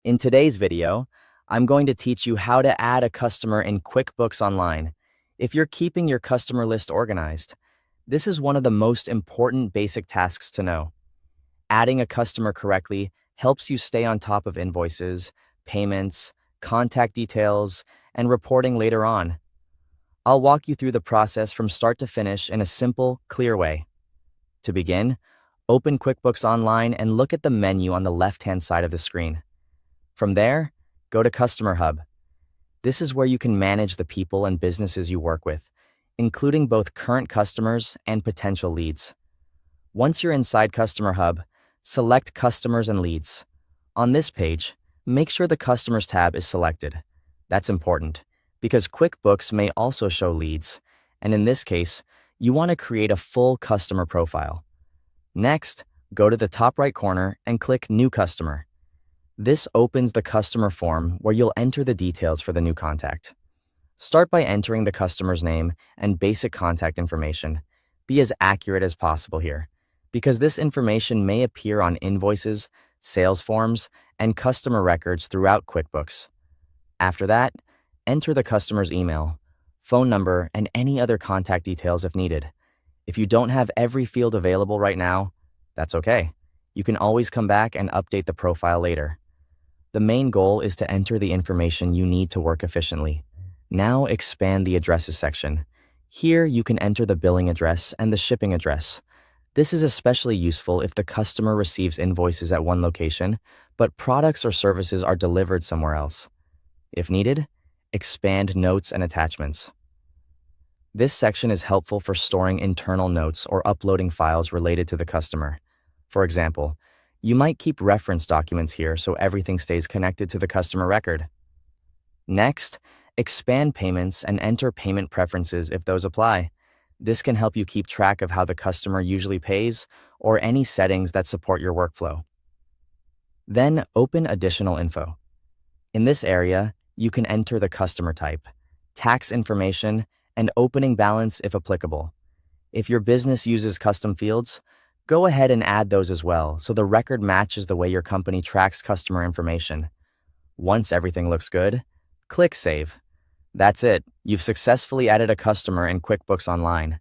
In today's video, I'm going to teach you how to add a customer in QuickBooks Online. If you're keeping your customer list organized, this is one of the most important basic tasks to know. Adding a customer correctly helps you stay on top of invoices, payments, contact details, and reporting later on. I'll walk you through the process from start to finish in a simple, clear way. To begin, open QuickBooks Online and look at the menu on the left-hand side of the screen. From there, go to Customer Hub. This is where you can manage the people and businesses you work with, including both current customers and potential leads. Once you're inside Customer Hub, select Customers and Leads. On this page, make sure the Customers tab is selected. That's important, because QuickBooks may also show leads, and in this case, you want to create a full customer profile. Next, go to the top right corner and click New Customer. This opens the customer form where you'll enter the details for the new contact. Start by entering the customer's name and basic contact information. Be as accurate as possible here, because this information may appear on invoices, sales forms, and customer records throughout QuickBooks. After that, enter the customer's email, phone number, and any other contact details if needed. If you don't have every field available right now, that's okay. You can always come back and update the profile later. The main goal is to enter the information you need to work efficiently. Now expand the addresses section. Here you can enter the billing address and the shipping address. This is especially useful if the customer receives invoices at one location, but products or services are delivered somewhere else. If needed, expand notes and attachments. This section is helpful for storing internal notes or uploading files related to the customer. For example, you might keep reference documents here so everything stays connected to the customer record. Next, expand payments and enter payment preferences if those apply. This can help you keep track of how the customer usually pays or any settings that support your workflow. Then open Additional Info. In this area, you can enter the customer type, tax information, and opening balance if applicable. If your business uses custom fields, go ahead and add those as well so the record matches the way your company tracks customer information. Once everything looks good, click Save. That's it. You've successfully added a customer in QuickBooks Online.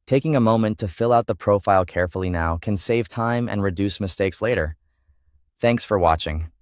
Taking a moment to fill out the profile carefully now can save time and reduce mistakes later. Thanks for watching.